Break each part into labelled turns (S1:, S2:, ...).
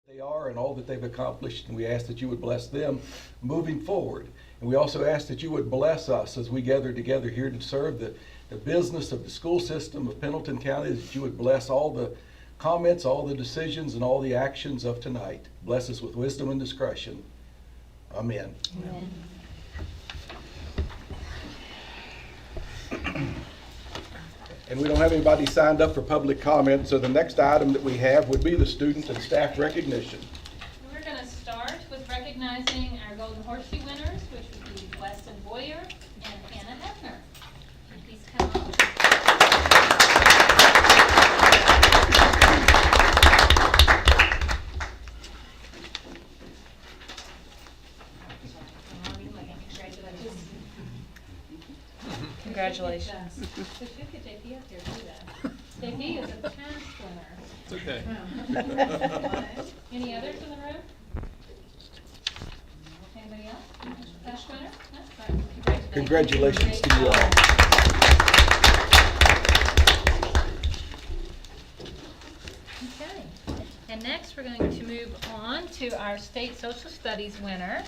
S1: They are and all that they've accomplished, and we ask that you would bless them moving forward. And we also ask that you would bless us as we gather together here to serve the business of the school system of Pendleton County, that you would bless all the comments, all the decisions, and all the actions of tonight. Bless us with wisdom and discretion. Amen.
S2: Amen.
S1: And we don't have anybody signed up for public comment, so the next item that we have would be the student and staff recognition.
S2: We're going to start with recognizing our Golden Horseshoe winners, which would be Weston Boyer and Hannah Hefner. Please come up.
S3: Congratulations.
S2: So should get JP up here too then. JP is a past winner.
S4: It's okay.
S2: Any others in the room? Anybody else? Past winner? No? All right.
S1: Congratulations to you all.
S2: Okay. And next we're going to move on to our state social studies winner,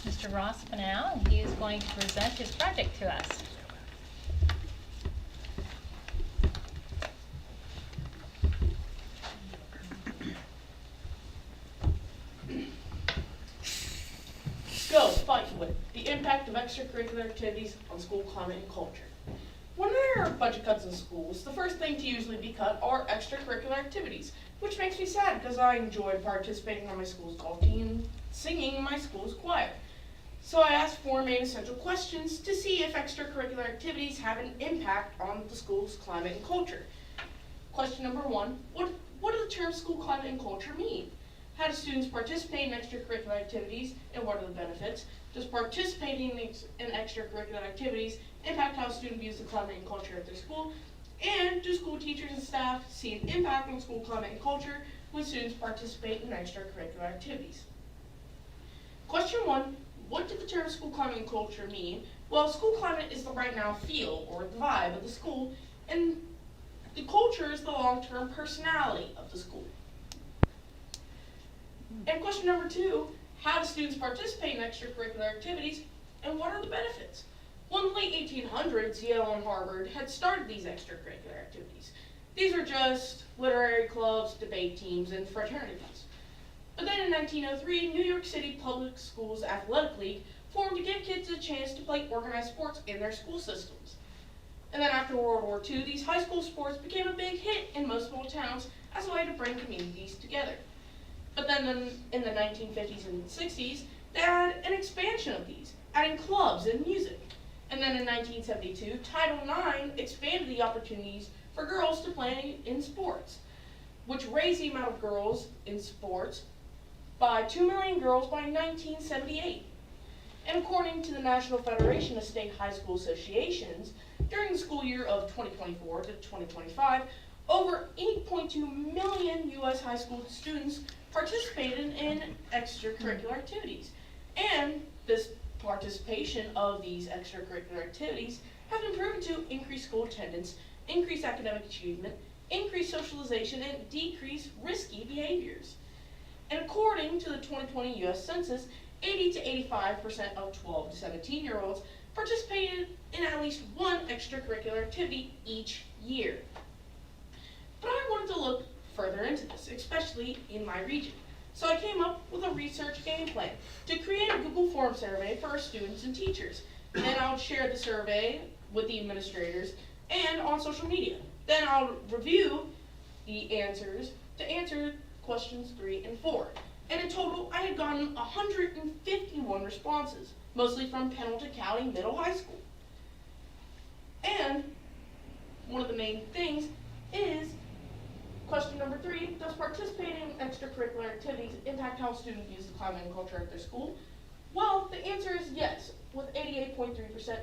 S2: Mr. Ross Panow, and he is going to present his project to us.
S5: Go, fight with the impact of extracurricular activities on school climate and culture. When there are budget cuts in schools, the first thing to usually be cut are extracurricular activities, which makes me sad because I enjoy participating on my school's golf team and singing in my school's choir. So I asked 4 main essential questions to see if extracurricular activities have an impact on the school's climate and culture. Question number 1, what do the terms school climate and culture mean? How do students participate in extracurricular activities, and what are the benefits? Does participating in extracurricular activities impact how a student views the climate and culture at their school? And do school teachers and staff see an impact on school climate and culture when students participate in extracurricular activities? Question 1, what did the term school climate and culture mean? Well, school climate is the right now feel or the vibe of the school, and the culture is the long-term personality of the school. And question number 2, how do students participate in extracurricular activities, and what are the benefits? Well, in the late 1800s, Yale and Harvard had started these extracurricular activities. These were just literary clubs, debate teams, and fraternities. But then in 1903, New York City Public Schools Athletic League formed to give kids a chance to play organized sports in their school systems. And then after World War II, these high school sports became a big hit in most small towns as a way to bring communities together. But then in the 1950s and 60s, they had an expansion of these, adding clubs and music. And then in 1972, Title IX expanded the opportunities for girls to play in sports, which raised the amount of girls in sports by 2 million girls by 1978. And according to the National Federation of State High School Associations, during the school year of 2024 to 2025, over 8.2 million U.S. high school students participated in extracurricular activities. And this participation of these extracurricular activities have been proven to increase school attendance, increase academic achievement, increase socialization, and decrease risky behaviors. And according to the 2020 U.S. Census, 80 to 85% of 12 to 17-year-olds participated in at least one extracurricular activity each year. But I wanted to look further into this, especially in my region. So I came up with a research game plan to create a Google Form survey for our students and teachers. And I'll share the survey with the administrators and on social media. Then I'll review the answers to answer questions 3 and 4. And in total, I had gotten 151 responses, mostly from Pendleton County Middle High School. And one of the main things is question number 3, does participating in extracurricular activities impact how students views the climate and culture at their school? Well, the answer is yes, with 88.3%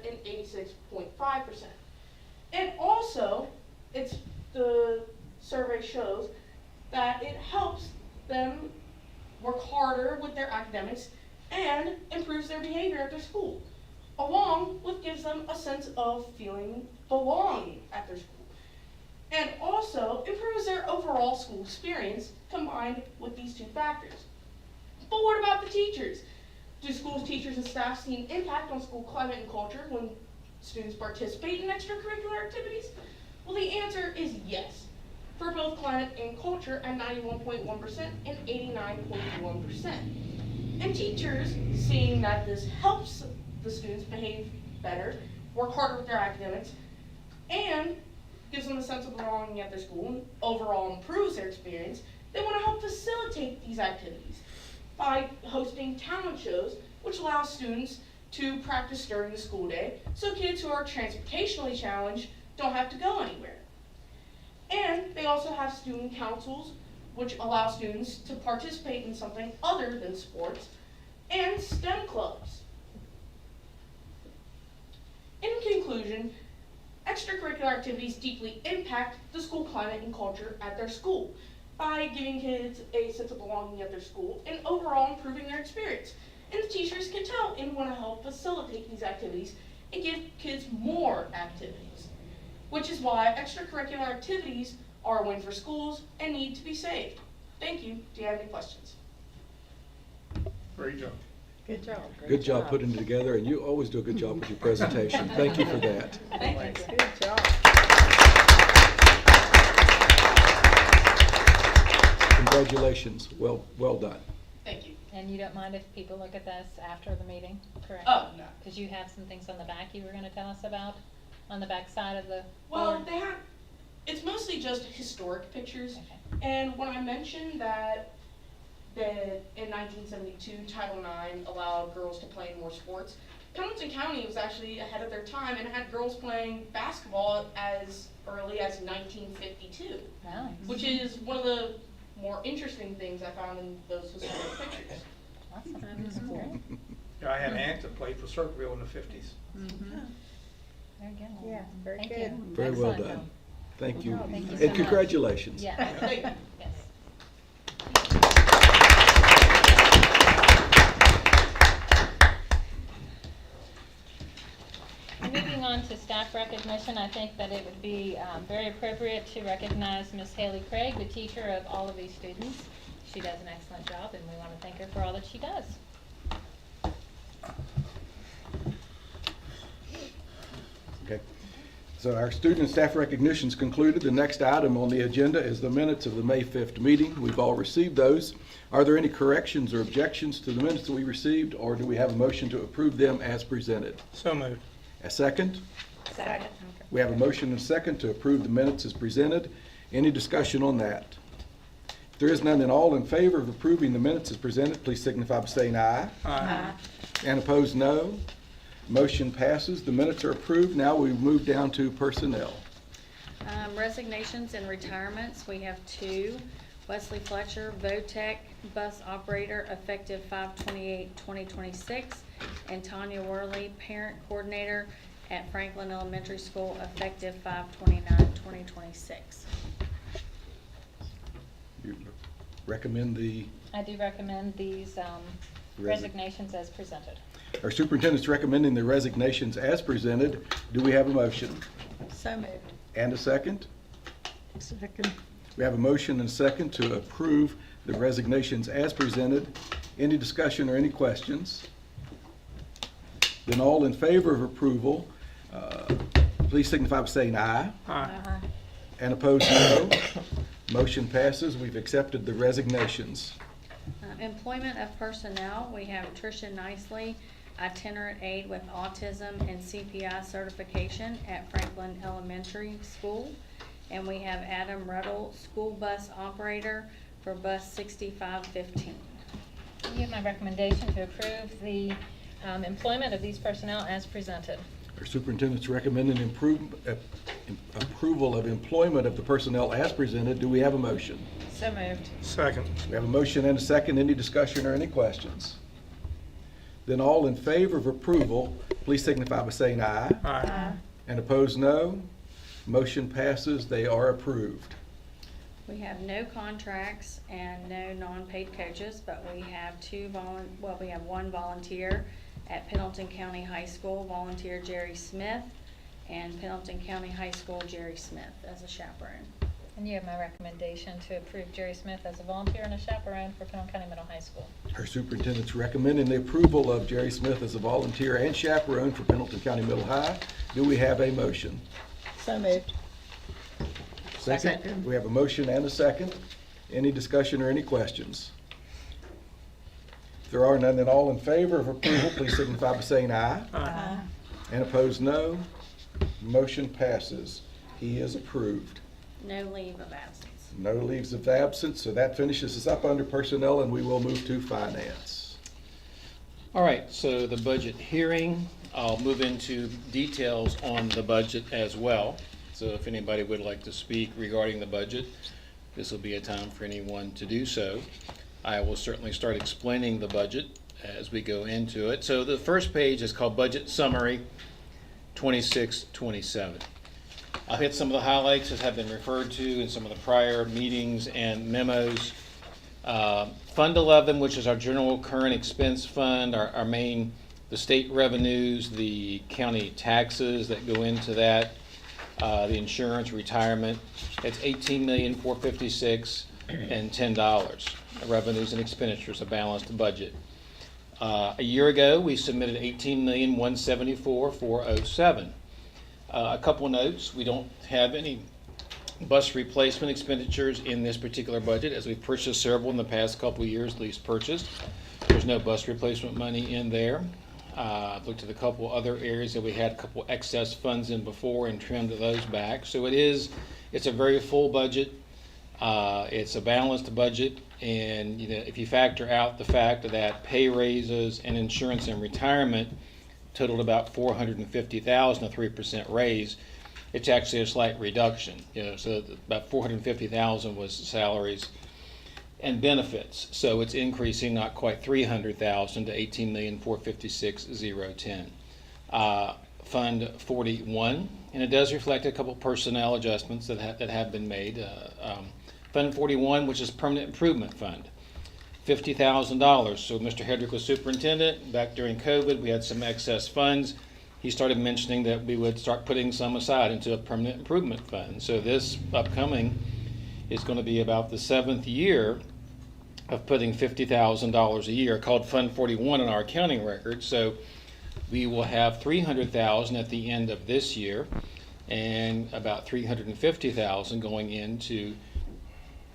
S5: and 86.5%. And also, the survey shows that it helps them work harder with their academics and improves their behavior at their school, along with gives them a sense of feeling belonging at their school. And also improves their overall school experience combined aligned with these two factors. But what about the teachers? Do schools, teachers, and staff see an impact on school climate and culture when students participate in extracurricular activities? Well, the answer is yes, for both climate and culture at 91.1% and 89.1%. And teachers, seeing that this helps the students behave better, work harder with their academics, and gives them a sense of belonging at their school and overall improves their experience, they want to help facilitate these activities by hosting talent shows, which allows students to practice during the school day, so kids who are transportationally challenged don't have to go anywhere. And they also have student councils, which allow students to participate in something other than sports, and STEM clubs. In conclusion, extracurricular activities deeply impact the school climate and culture at their school by giving kids a sense of belonging at their school and overall improving their experience. And the teachers can tell and want to help facilitate these activities and give kids more activities, which is why extracurricular activities are a win for schools and need to be saved. Thank you. Do you have any questions?
S3: Great job.
S4: Good job.
S1: Good job putting it together, and you always do a good job with your presentation. Thank you for that.
S5: Thank you.
S4: Good job.
S1: Congratulations. Well done.
S5: Thank you.
S2: And you don't mind if people look at this after the meeting, correct?
S5: Oh, no.
S2: Because you have some things on the back you were going to tell us about, on the back side of the
S5: Well,
S2: board?
S5: it's mostly just historic pictures.
S2: Okay.
S5: And when I mentioned that in 1972, Title IX allowed girls to play in more sports, Pendleton County was actually ahead of their time and had girls playing basketball as early as 1952,
S2: Wow.
S5: which is one of the more interesting things I found in those historic pictures.
S2: Awesome.
S4: That is cool.
S3: Yeah, I had an aunt that played for Circleville in the 50s.
S2: Very good.
S4: Yeah, very
S2: Thank
S4: good.
S2: you.
S1: Very well
S2: Excellent.
S1: done. Thank you.
S2: Oh, thank you so
S1: And
S2: much.
S1: congratulations.
S2: Yeah.
S5: Thank you.
S2: Yes. Moving on to staff recognition, I think that it would be very appropriate to recognize Miss Haley Craig, the teacher of all of these students. She does an excellent job, and we want to thank her for all that she does.
S1: Okay. So our student and staff recognitions concluded. The next item on the agenda is the minutes of the May 5th meeting. We've all received those. Are there any corrections or objections to the minutes that we received, or do we have a motion to approve them as presented?
S3: So moved.
S1: A second?
S4: Second.
S1: We have a motion and a second to approve the minutes as presented. Any discussion on that? If there is none, then all in favor of approving the minutes as presented, please signify by saying aye.
S3: Aye.
S1: And opposed, no. Motion passes. The minutes are approved. Now we move down to personnel.
S6: Resignations and retirements, we have two. Wesley Fletcher, VOTEC bus operator, effective 5/28/2026, and Tanya Worley, parent coordinator at Franklin Elementary School, effective 5/29/2026.
S1: You recommend
S2: I do recommend these resignations as presented.
S1: our superintendent's recommending the resignations as presented. Do we have a motion?
S4: So moved.
S1: And a second?
S4: Second.
S1: We have a motion and a second to approve the resignations as presented. Any discussion or any questions? Then all in favor of approval, please signify by saying aye.
S3: Aye.
S1: And opposed, no. Motion passes. We've accepted the resignations.
S6: Employment of personnel, we have Tricia Nicely, itinerant aide with autism and CPI certification at Franklin Elementary School. And we have Adam Ruddle, school bus operator for bus 6515.
S2: You have my recommendation to approve the employment of these personnel as presented.
S1: Our superintendent's recommending approval of employment of the personnel as presented. Do we have a motion?
S4: So moved.
S3: Second.
S1: We have a motion and a second. Any discussion or any questions? Then all in favor of approval, please signify by saying aye.
S3: Aye.
S1: And opposed, no. Motion passes. They are approved.
S6: We have no contracts and no non-paid coaches, but we have we have one volunteer at Pendleton County High School, volunteer Jerry Smith, and Pendleton County High School Jerry Smith as a chaperone.
S2: And you have my recommendation to approve Jerry Smith as a volunteer and a chaperone for Pendleton County Middle High School.
S1: Our superintendent's recommending the approval of Jerry Smith as a volunteer and chaperone for Pendleton County Middle High. Do we have a motion?
S4: So moved.
S1: Second. We have a motion and a second. Any discussion or any questions? If there are none, then all in favor of approval, please signify by saying aye.
S4: Aye.
S1: And opposed, no. Motion passes. He is approved.
S6: No leave of absence.
S1: No leaves of absence, so that finishes us up under personnel, and we will move to finance.
S7: All right, so the budget hearing, I'll move into details on the budget as well. So if anybody would like to speak regarding the budget, this will be a time for anyone to do so. I will certainly start explaining the budget as we go into it. So the first page is called Budget Summary 26-27. I'll hit some of the highlights that have been referred to in some of the prior meetings and memos. Fund 11, which is our general current expense fund, our main, the state revenues, the county taxes that go into that, the insurance, retirement, it's $18,456,000 and $10. Revenues and expenditures, a balanced budget. A year ago, we submitted $18,174,407. A couple notes: we don't have any bus replacement expenditures in this particular budget, as we've purchased several in the past couple of years, least purchased. There's no bus replacement money in there. I've looked at a couple other areas that we had a couple excess funds in before and trimmed those back. So it's a very full budget. It's a balanced budget, and if you factor out the fact that pay raises and insurance and retirement totaled about $450,000, a 3% raise, it's actually a slight reduction. So about $450,000 was salaries and benefits. So it's increasing not quite $300,000 to $18,456,010. Fund 41, and it does reflect a couple personnel adjustments that have been made. Fund 41, which is Permanent Improvement Fund, $50,000. So Mr. Hedrick was superintendent. Back during COVID, we had some excess funds. He started mentioning that we would start putting some aside into a permanent improvement fund. So this upcoming is going to be about the 7th year of putting $50,000 a year, called Fund 41 in our accounting record. So we will have $300,000 at the end of this year, and about $350,000 going into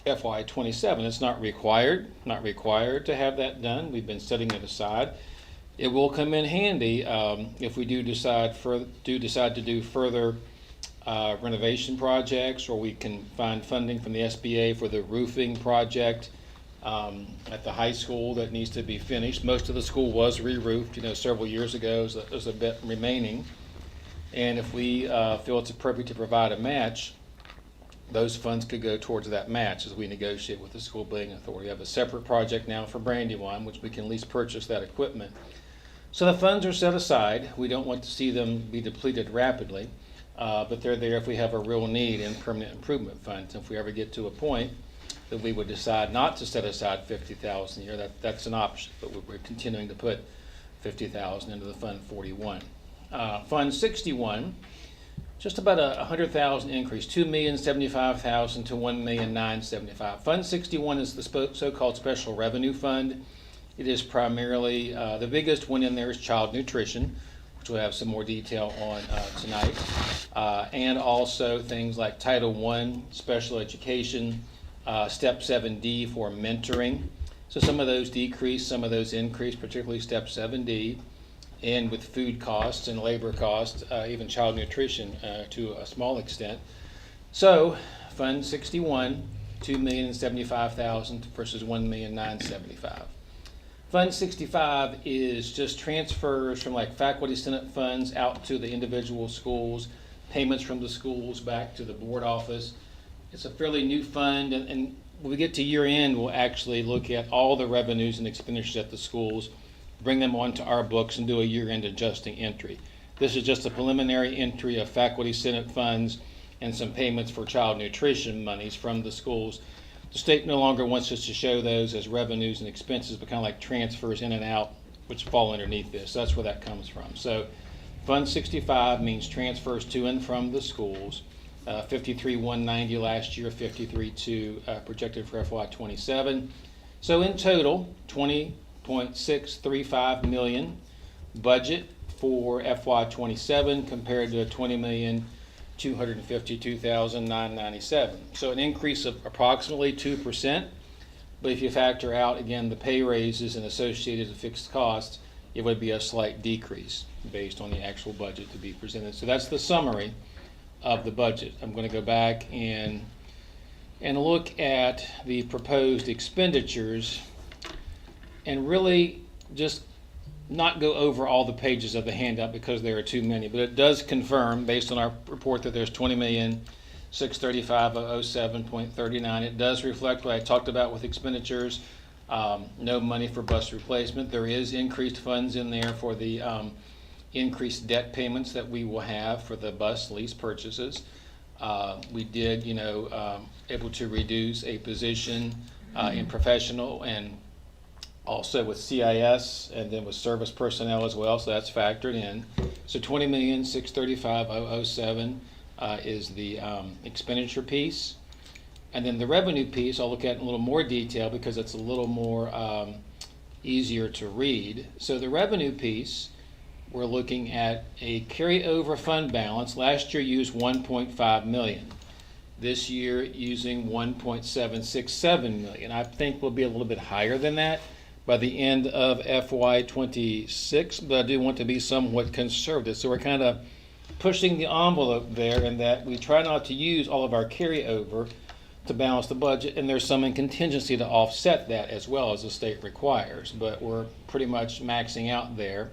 S7: FY27. It's not required to have that done. We've been setting it aside. It will come in handy if we do decide to do further renovation projects, or we can find funding from the SBA for the roofing project at the high school that needs to be finished. Most of the school was re-roofed, several years ago. There's a bit remaining, and if we feel it's appropriate to provide a match, those funds could go towards that match as we negotiate with the school building authority. We have a separate project now for Brandywine, which we can at least purchase that equipment. So the funds are set aside. We don't want to see them be depleted rapidly, but they're there if we have a real need in permanent improvement funds. If we ever get to a point that we would decide not to set aside $50,000 a year, that's an option, but we're continuing to put $50,000 into the Fund 41. Fund 61, just about a $100,000 increase, $2,075,000 to $1,975,000. Fund 61 is the so-called special revenue fund. It is primarily, the biggest one in there is child nutrition, which we'll have some more detail on tonight, and also things like Title I, special education, Step 7D for mentoring. So some of those decrease, some of those increase, particularly Step 7D, and with food costs and labor costs, even child nutrition to a small extent. So Fund 61, $2,075,000 versus $1,975,000. Fund 65 is just transfers from like faculty senate funds out to the individual schools, payments from the schools back to the board office. It's a fairly new fund, and when we get to year end, we'll actually look at all the revenues and expenditures at the schools, bring them onto our books, and do a year-end adjusting entry. This is just a preliminary entry of faculty senate funds and some payments for child nutrition monies from the schools. The state no longer wants us to show those as revenues and expenses, but kind of like transfers in and out, which fall underneath this. That's where that comes from. So Fund 65 means transfers to and from the schools. 53,190 last year, 53,2 projected for FY27. So in total, 20.635 million budget for FY27 compared to 20,252,997. So an increase of approximately 2%. But if you factor out, again, the pay raises and associated fixed costs, it would be a slight decrease based on the actual budget to be presented. So that's the summary of the budget. I'm going to go back and look at the proposed expenditures and really just not go over all the pages of the handout because there are too many, but it does confirm, based on our report, that there's 20,635,007.39. It does reflect what I talked about with expenditures. No money for bus replacement. There is increased funds in there for the increased debt payments that we will have for the bus lease purchases. We did, able to reduce a position in professional and also with CIS and then with service personnel as well, so that's factored in. So 20,635,007 is the expenditure piece. And then the revenue piece I'll look at in a little more detail because it's a little more easier to read. So the revenue piece, we're looking at a carryover fund balance. Last year used 1.5 million. This year using 1.767 million. I think we'll be a little bit higher than that by the end of FY26, but I do want to be somewhat conservative. So we're kind of pushing the envelope there in that we try not to use all of our carryover to balance the budget, and there's some in contingency to offset that as well as the state requires, but we're pretty much maxing out there.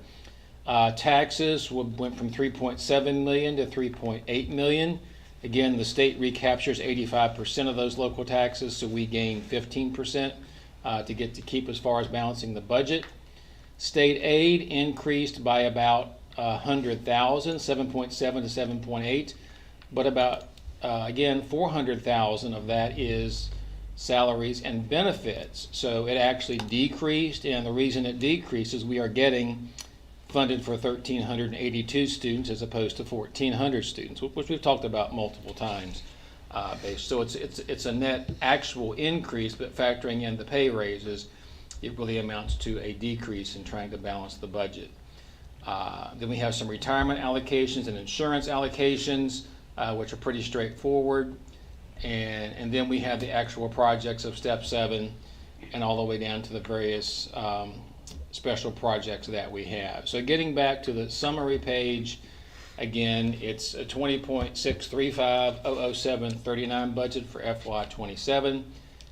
S7: Taxes went from 3.7 million to 3.8 million. Again, the state recaptures 85% of those local taxes, so we gain 15% to get to keep as far as balancing the budget. State aid increased by about 100,000, 7.7 to 7.8, but about again 400,000 of that is salaries and benefits. So it actually decreased, and the reason it decreased is we are getting funded for 1,382 students as opposed to 1,400 students, which we've talked about multiple times. So it's a net actual increase, but factoring in the pay raises, it really amounts to a decrease in trying to balance the budget. Then we have some retirement allocations and insurance allocations, which are pretty straightforward. And then we have the actual projects of Step 7 and all the way down to the various special projects that we have. So getting back to the summary page, again, it's a 20.635,007.39 budget for FY27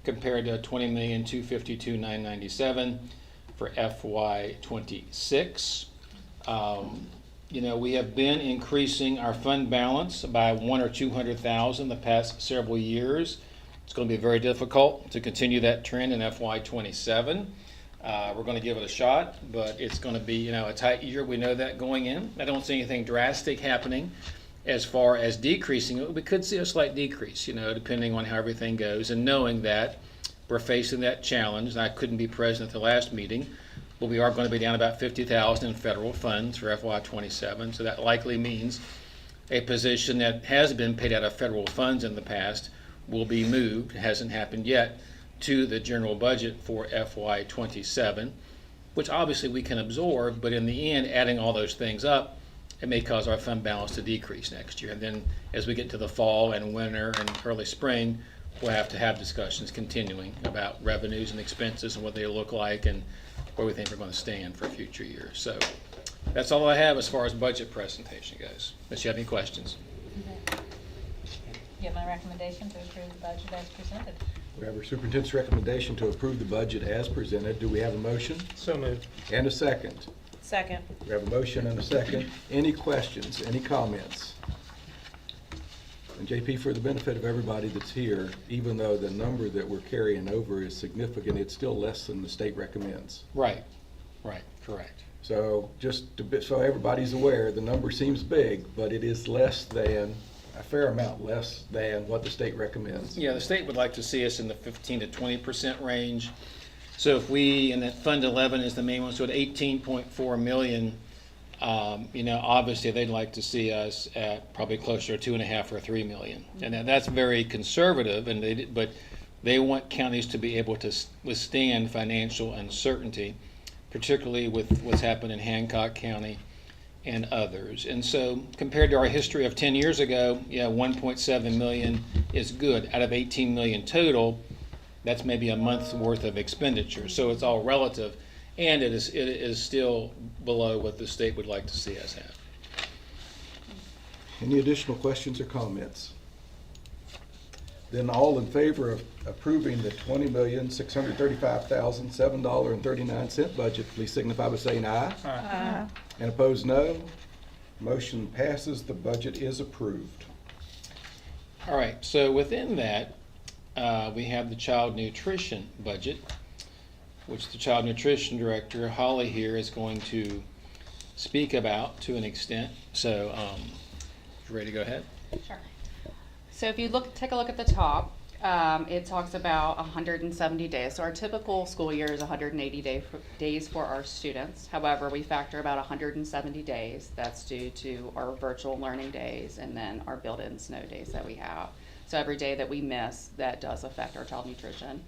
S7: compared to 20,252,997 for FY26. We have been increasing our fund balance by 100,000 or 200,000 the past several years. It's going to be very difficult to continue that trend in FY27. We're going to give it a shot, but it's going to be, a tight year. We know that going in. I don't see anything drastic happening as far as decreasing it. We could see a slight decrease, depending on how everything goes, and knowing that we're facing that challenge. And I couldn't be present at the last meeting, but we are going to be down about 50,000 in federal funds for FY27. So that likely means a position that has been paid out of federal funds in the past will be moved. It hasn't happened yet, to the general budget for FY27, which obviously we can absorb, but in the end, adding all those things up, it may cause our fund balance to decrease next year. And then as we get to the fall and winter and early spring, we'll have to have discussions continuing about revenues and expenses and what they look like and where we think we're going to stand for future years. So that's all I have as far as budget presentation goes. Unless you have any questions.
S2: Give my recommendation to approve the budget as presented.
S1: We have our superintendent's recommendation to approve the budget as presented. Do we have a motion?
S3: So moved.
S1: And a second?
S4: Second.
S1: We have a motion and a second. Any questions, any comments? And JP, for the benefit of everybody that's here, even though the number that we're carrying over is significant, it's still less than the state recommends.
S7: Right, correct.
S1: So so everybody's aware, the number seems big, but it is less than, a fair amount less than what the state recommends.
S7: Yeah, the state would like to see us in the 15 to 20% range. So if we, and that Fund 11 is the main one, so at 18.4 million Obviously they'd like to see us at probably closer to 2.5 or 3 million. And that's very conservative, but they want counties to be able to withstand financial uncertainty, particularly with what's happened in Hancock County and others. And so compared to our history of 10 years ago, 1.7 million is good. Out of 18 million total, that's maybe a month's worth of expenditure. So it's all relative, and it is still below what the state would like to see us have.
S1: Any additional questions or comments? Then all in favor of approving the $20,635,007.39 budget, please signify by saying aye.
S4: Aye.
S1: And opposed, no. Motion passes. The budget is approved.
S7: All right, so within that, we have the child nutrition budget, which the child nutrition director, Holly here, is going to speak about to an extent. So, you ready to go ahead?
S8: Sure. So if you take a look at the top, it talks about 170 days. So our typical school year is 180 days for our students. However, we factor about 170 days. That's due to our virtual learning days and then our built-in snow days that we have. So every day that we miss, that does affect our child nutrition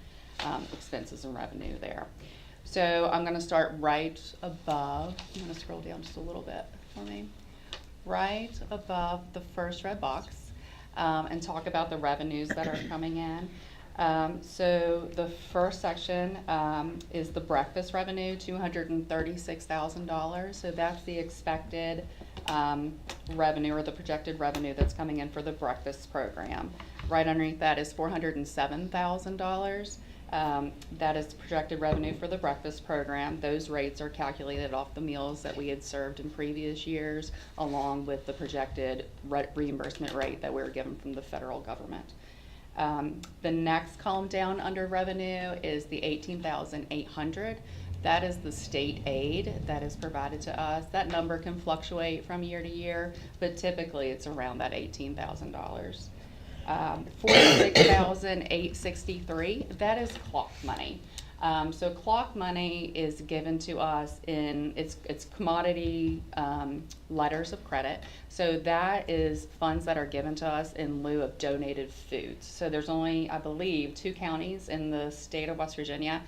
S8: expenses and revenue there. So I'm going to start right above. I'm going to scroll down just a little bit for me. Right above the first red box. And talk about the revenues that are coming in. So the first section is the breakfast revenue, $236,000. So that's the expected revenue or the projected revenue that's coming in for the breakfast program. Right underneath that is $407,000. That is projected revenue for the breakfast program. Those rates are calculated off the meals that we had served in previous years, along with the projected reimbursement rate that we were given from the federal government. The next column down under revenue is the $18,800. That is the state aid that is provided to us. That number can fluctuate from year to year, but typically it's around that $18,000. $46,863, that is clock money. So clock money is given to us in, it's commodity letters of credit. So that is funds that are given to us in lieu of donated foods. So there's only, I believe, 2 counties in the state of West Virginia,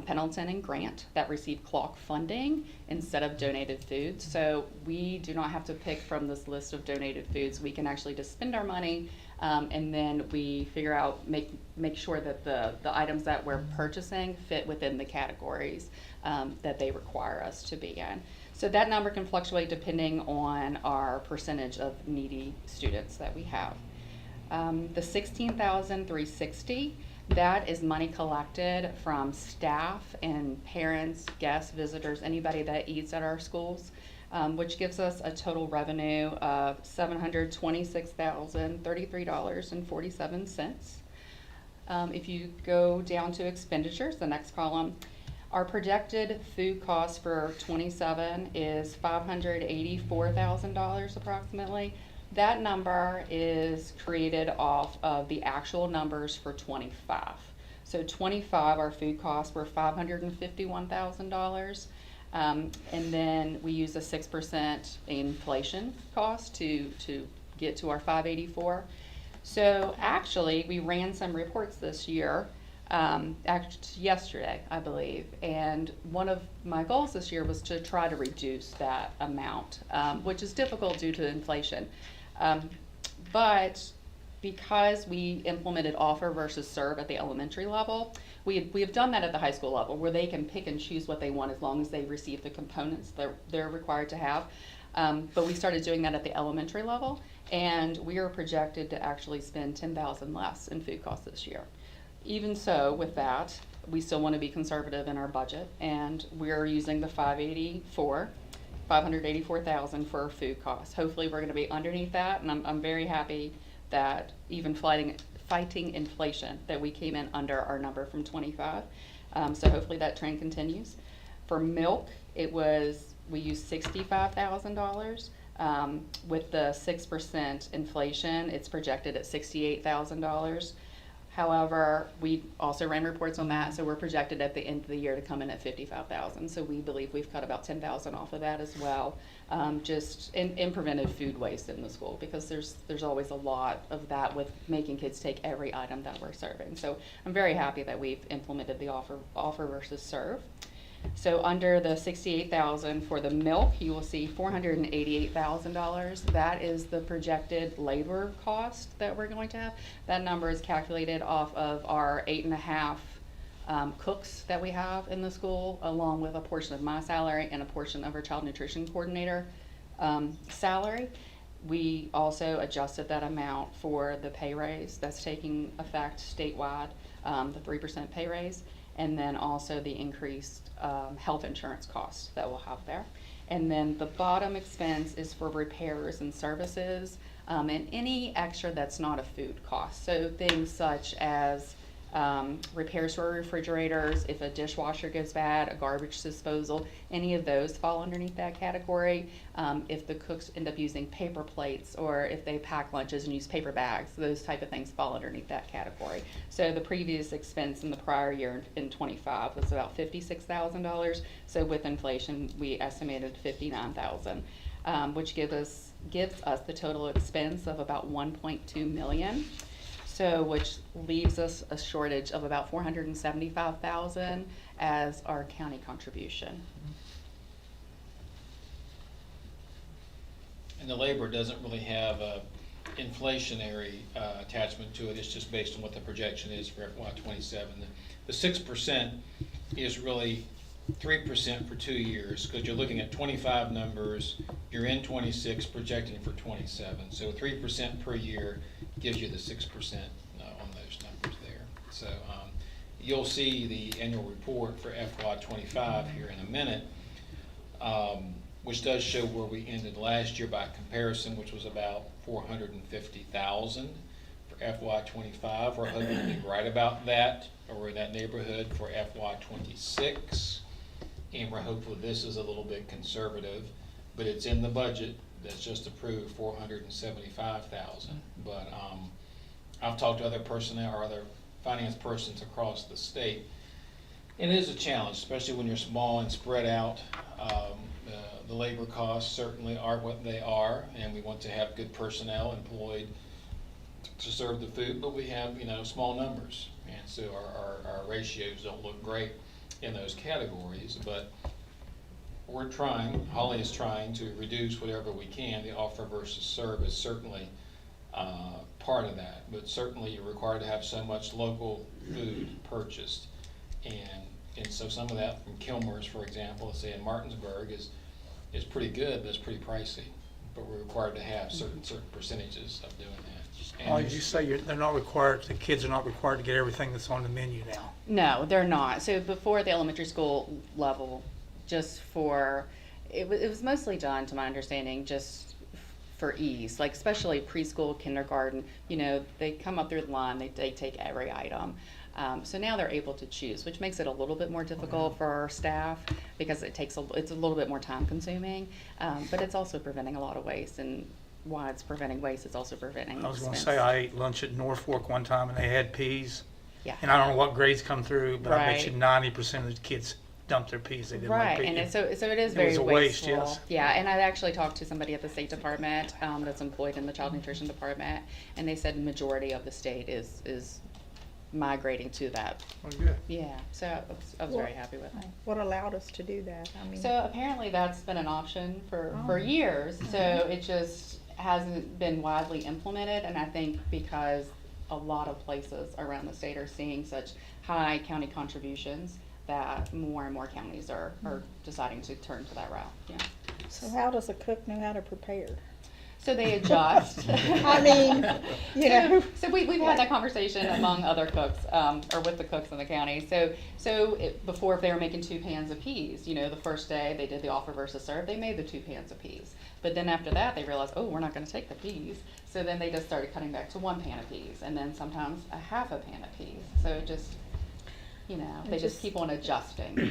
S8: Pendleton and Grant, that receive clock funding instead of donated foods. So we do not have to pick from this list of donated foods. We can actually just spend our money and then we figure out, make sure that the items that we're purchasing fit within the categories that they require us to be in. So that number can fluctuate depending on our percentage of needy students that we have. The $16,360, that is money collected from staff and parents, guests, visitors, anybody that eats at our schools. Which gives us a total revenue of $726,033.47. If you go down to expenditures, the next column, our projected food cost for 27 is $584,000 approximately. That number is created off of the actual numbers for 25. So 25, our food costs were $551,000. And then we use a 6% inflation cost to get to our 584. So actually, we ran some reports this year, yesterday, I believe. And one of my goals this year was to try to reduce that amount, which is difficult due to inflation. But because we implemented offer versus serve at the elementary level, we have done that at the high school level, where they can pick and choose what they want as long as they receive the components that they're required to have. But we started doing that at the elementary level, and we are projected to actually spend $10,000 less in food costs this year. Even so, with that, we still want to be conservative in our budget, and we're using the $584,000 for our food costs. Hopefully, we're going to be underneath that, and I'm very happy that even fighting inflation, that we came in under our number from 25. So hopefully that trend continues. For milk, we used $65,000. With the 6% inflation, it's projected at $68,000. However, we also ran reports on that, so we're projected at the end of the year to come in at 55,000. So we believe we've cut about 10,000 off of that as well, just in preventive food waste in the school, because there's always a lot of that with making kids take every item that we're serving. So I'm very happy that we've implemented the offer versus serve. So under the 68,000 for the milk, you will see $488,000. That is the projected labor cost that we're going to have. That number is calculated off of our 8.5 cooks that we have in the school, along with a portion of my salary and a portion of our child nutrition coordinator salary. We also adjusted that amount for the pay raise that's taking effect statewide, the 3% pay raise, and then also the increased health insurance costs that we'll have there. And then the bottom expense is for repairs and services, and any extra that's not a food cost. So things such as repairs to our refrigerators, if a dishwasher goes bad, a garbage disposal, any of those fall underneath that category. If the cooks end up using paper plates, or if they pack lunches and use paper bags, those type of things fall underneath that category. So the previous expense in the prior year in 25 was about $56,000. So with inflation, we estimated $59,000, which gives us the total expense of about $1.2 million. So, which leaves us a shortage of about $475,000 as our county contribution.
S7: And the labor doesn't really have a inflationary attachment to it. It's just based on what the projection is for FY27. The 6% is really 3% for 2 years, because you're looking at 25 numbers, you're in 26, projecting for 27. So 3% per year gives you the 6% on those numbers there. So you'll see the annual report for FY25 here in a minute, which does show where we ended last year by comparison, which was about $450,000 for FY25. We're hoping to be right about that, or in that neighborhood for FY26. And we're hopeful this is a little bit conservative, but it's in the budget that's just approved, $475,000. But I've talked to other personnel or other finance persons across the state, and it is a challenge, especially when you're small and spread out. The labor costs certainly are what they are, and we want to have good personnel employed to serve the food, but we have, small numbers, and so our ratios don't look great in those categories. But we're trying, Holly is trying to reduce whatever we can. The offer versus serve is certainly part of that, but certainly you're required to have so much local food purchased, and so some of that from Kilmer's, for example, say in Martinsburg, is pretty good, but it's pretty pricey. But we're required to have certain percentages of doing that. And
S3: Did you say they're not required, the kids are not required to get everything that's on the menu now?
S8: No, they're not. So before the elementary school level, just for, it was mostly done, to my understanding, just for ease, like especially preschool, kindergarten, they come up through the line, they take every item. So now they're able to choose, which makes it a little bit more difficult for our staff, because it's a little bit more time consuming, but it's also preventing a lot of waste. And while it's preventing waste, it's also preventing
S3: I was going to
S8: expense.
S3: say, I ate lunch at Norfolk one time and they had peas.
S8: Yeah.
S3: And I don't know what grades come through, but I bet you
S8: Right.
S3: 90% of the kids dumped their peas. They didn't
S8: Right,
S3: like
S8: and
S3: peas.
S8: so it is
S3: It
S8: very
S3: was a waste,
S8: wasteful.
S3: yes.
S8: Yeah, and I actually talked to somebody at the State Department that's employed in the Child Nutrition Department, and they said the majority of the state is migrating to that.
S3: Well, good.
S8: Yeah, so I was very happy with it.
S4: What allowed us to do that? I mean,
S8: So apparently that's been an option for years, so it just hasn't been widely implemented, and I think because a lot of places around the state are seeing such high county contributions, that more and more counties are deciding to turn to that route, yeah.
S4: so how does a cook know how to prepare?
S8: So they adjust.
S4: I mean, you know.
S8: So we've had that conversation among other cooks, or with the cooks in the county. Before, if they were making 2 pans of peas, the first day they did the offer versus serve, they made the 2 pans of peas. But then after that, they realized, oh, we're not gonna take the peas. So then they just started cutting back to 1 pan of peas, and then sometimes a half a pan of peas. So it just, they just keep on adjusting.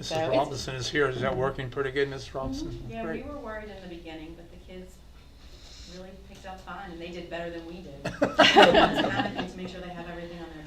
S8: So
S3: Mrs.
S8: it's-
S3: Robinson is here. Is that working pretty good, Mrs. Robinson?
S9: Yeah,
S3: Great.
S9: we were worried in the beginning, but the kids really picked up fine, and they did better than we did. Everyone's panicking to make sure they have everything on their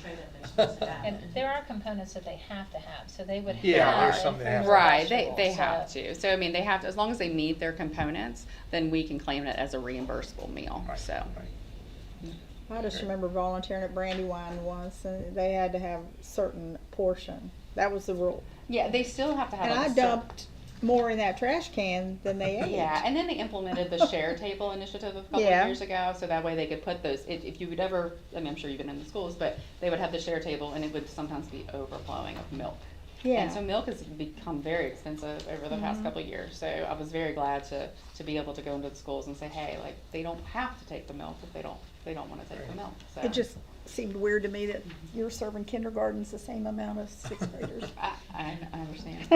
S2: And there are components that they have to have, so they would have.
S3: Yeah, there's
S2: it
S3: some they
S2: for
S3: have to.
S8: Right,
S2: vegetable,
S8: they
S2: so-
S8: have to. So, I mean, they have to, as long as they meet their components, then we can claim it as a reimbursable meal,
S3: Right,
S8: so.
S3: right.
S4: I just remember volunteering at Brandywine once, and they had to have certain portion. That was the rule.
S8: Yeah, they still have to have.
S4: And
S8: like
S4: I
S8: a cer-
S4: dumped more in that trash can than they ate.
S8: Yeah, and then they implemented the share table initiative a couple of
S4: Yeah.
S8: years ago, so that way they could put those, if you would ever, I mean, I'm sure you've been in the schools, but they would have the share table and it would sometimes be overflowing of milk. And so
S4: Yeah.
S8: milk has become very expensive over the past couple of years, so I was very glad to be able to go into the schools and say, hey, like, they don't have to take the milk if they don't wanna take the milk, so.
S4: It just seemed weird to me that you're serving kindergartens the same amount as sixth graders.
S8: I understand.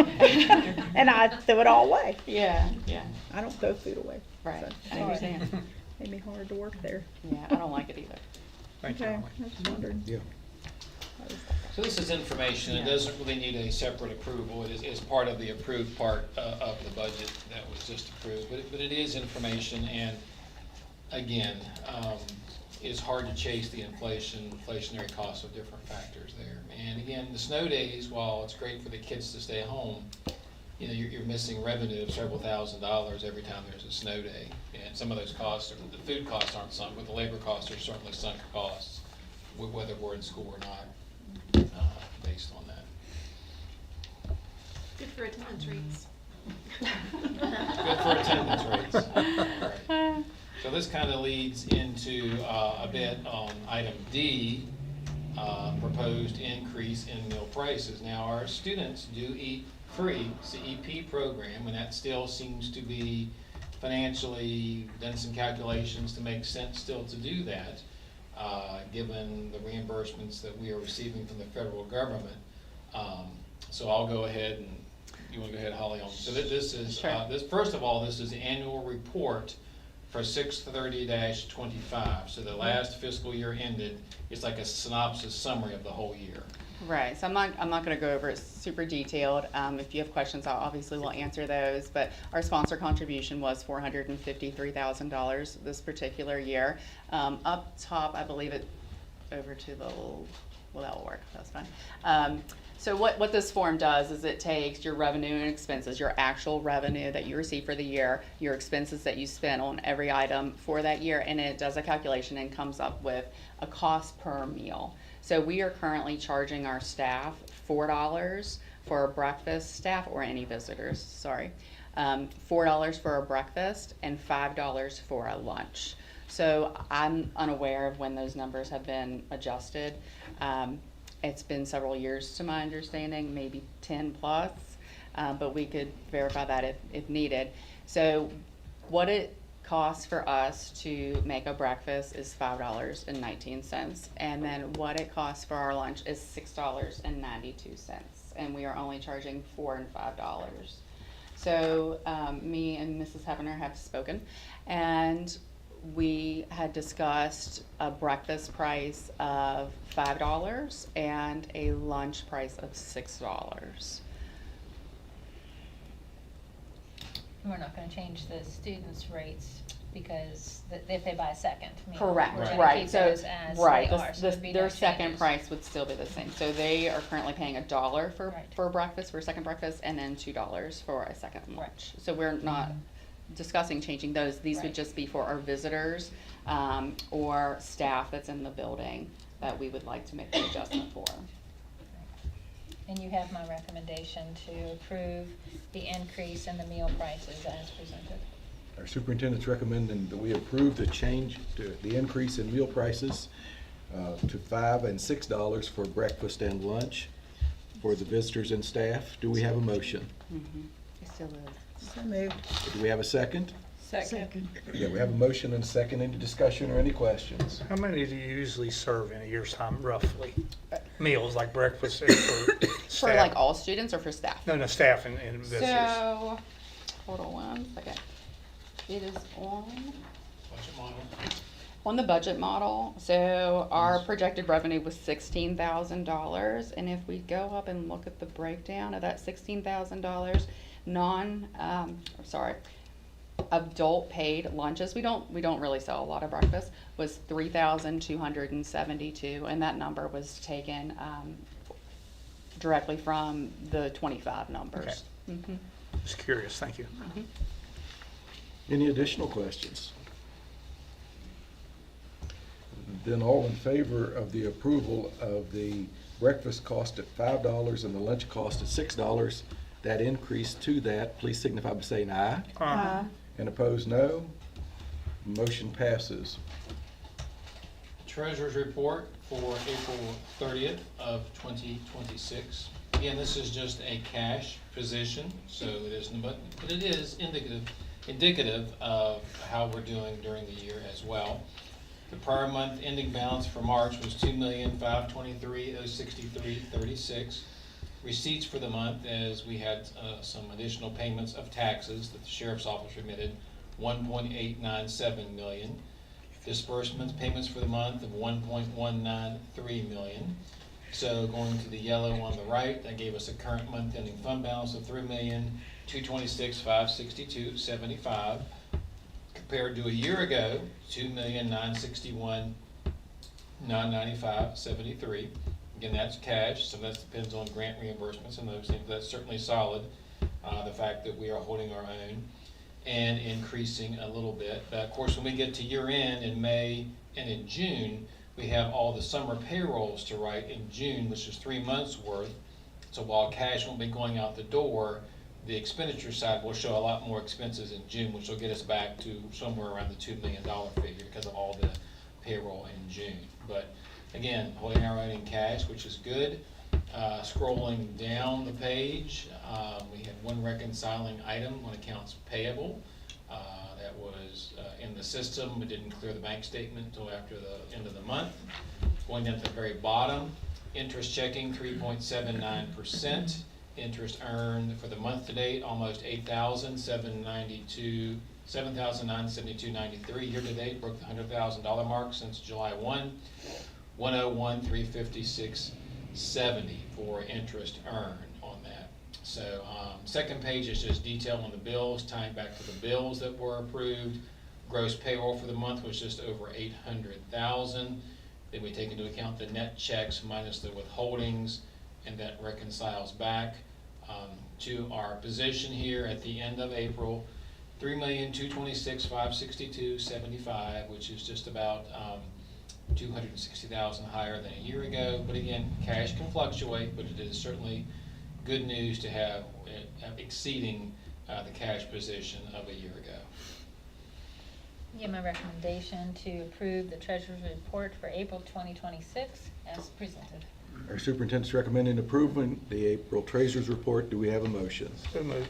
S4: And I threw it all away.
S8: Yeah,
S4: I don't throw food away.
S8: right,
S4: So,
S8: I
S4: sorry.
S8: understand.
S4: Made me hard to work there.
S8: Yeah, I don't like it either.
S3: Thank you,
S4: Okay,
S3: Emily.
S4: I just wondered.
S1: Yeah.
S7: So this is information, it doesn't really need a separate approval, it is part of the approved part of the budget that was just approved, but it is information, and again, it's hard to chase the inflationary costs of different factors there. And again, the snow days, while it's great for the kids to stay home, you know, you're missing revenue of several $1,000s every time there's a snow day. And some of those costs, the food costs aren't sunk, but the labor costs are certainly sunk costs, whether we're in school or not, based on that.
S9: Good for attendance rates.
S7: Good for attendance rates. Right. So this kind of leads into a bit on item D, proposed increase in meal prices. Now, our students do eat free, it's the EP program, and that still seems to be financially, done some calculations to make sense still to do that, given the reimbursements that we are receiving from the federal government. So I'll go ahead and, you want to go ahead, Holly, on, so this is,
S8: Sure.
S7: this, first of all, this is the annual report for 6/30-25. So the last fiscal year ended, it's like a synopsis summary of the whole year.
S8: Right, so I'm not gonna go over it super detailed. If you have questions, I obviously will answer those, but our sponsor contribution was $453,000 this particular year. Up top, I believe it, over to the, well, that will work, that's fine. So what this form does is it takes your revenue and expenses, your actual revenue that you receive for the year, your expenses that you spent on every item for that year, and it does a calculation and comes up with a cost per meal. So we are currently charging our staff $4 for a breakfast, staff or any visitors, sorry. $4 for a breakfast and $5 for a lunch. So I'm unaware of when those numbers have been adjusted. It's been several years to my understanding, maybe 10 plus, but we could verify that if needed. So what it costs for us to make a breakfast is $5.19, and then what it costs for our lunch is $6.92, and we are only charging $4 and $5. So me and Mrs. Hevener have spoken, and we had discussed a breakfast price of $5 and a lunch price of $6.
S2: We're not gonna change the students' rates because if they buy a second meal.
S8: Correct,
S2: we're gonna
S8: right,
S2: keep
S8: so,
S2: those as
S8: right,
S2: they are, so there'd be no
S8: their second
S2: changes.
S8: price would still be the same. So they are currently paying $1
S2: Right.
S8: for breakfast, for a second breakfast, and then $2 for a second
S2: Right.
S8: lunch. So we're not discussing changing those. These would
S2: Right.
S8: just be for our visitors, or staff that's in the building that we would like to make the adjustment for.
S2: And you have my recommendation to approve the increase in the meal prices as presented.
S1: Our superintendent's recommending that we approve the change to the increase in meal prices to $5 and $6 for breakfast and lunch for the visitors and staff. Do we have a motion?
S8: It still is.
S4: So moved.
S1: Do we have a second?
S4: Second.
S1: Yeah, we have a motion and a second. Any discussion or any questions?
S3: How many do you usually serve in a year's time, roughly? Meals, like breakfast and for
S8: For
S3: staff?
S8: like all students or for staff?
S3: No, staff and visitors.
S8: So, hold on 1 second. It is
S7: Budget model.
S8: on the budget model. So our projected revenue was $16,000, and if we go up and look at the breakdown of that $16,000, adult paid lunches, we don't really sell a lot of breakfast, was 3,272, and that number was taken directly from the 25 numbers. Mhm.
S3: Just curious, thank you.
S1: Any additional questions? Then all in favor of the approval of the breakfast cost at $5 and the lunch cost at $6, that increase to that, please signify by saying aye. And opposed, no. Motion passes.
S7: Treasurer's report for April 30th of 2026. Again, this is just a cash position, so it isn't, but it is indicative of how we're doing during the year as well. The prior month ending balance for March was $2,523,063.36. Receipts for the month, as we had some additional payments of taxes that the sheriff's office remitted, $1.897 million. Disbursements, payments for the month of $1.193 million. So going to the yellow on the right, that gave us a current month ending fund balance of $3,226,562.75, compared to a year ago, $2,961,995.73. Again, that's cash, so that depends on grant reimbursements and those things. That's certainly solid. The fact that we are holding our own and increasing a little bit. But of course, when we get to year end in May and in June, we have all the summer payrolls to write in June, which is 3 months worth. So while cash won't be going out the door, the expenditure side will show a lot more expenses in June, which will get us back to somewhere around the $2 million figure because of all the payroll in June. But again, holding our own in cash, which is good. Scrolling down the page, we had one reconciling item on accounts payable. That was in the system. We didn't clear the bank statement until after the end of the month. Going down to the very bottom, interest checking 3.79%. Interest earned for the month to date, almost $7,972.93. Year to date, broke the $100,000 mark since July 1. 101,356.70 for interest earned on that. So second page is just detail on the bills, tying back to the bills that were approved. Gross payroll for the month was just over $800,000. Then we take into account the net checks minus the withholdings, and that reconciles back to our position here at the end of April, $3,226,562.75, which is just about $260,000 higher than a year ago. But again, cash can fluctuate, but it is certainly good news to have it exceeding the cash position of a year ago.
S2: Yeah, my recommendation to approve the treasurer's report for April 2026 as presented.
S1: Our superintendent's recommending approving the April treasurer's report. Do we have a motion?
S3: So moved.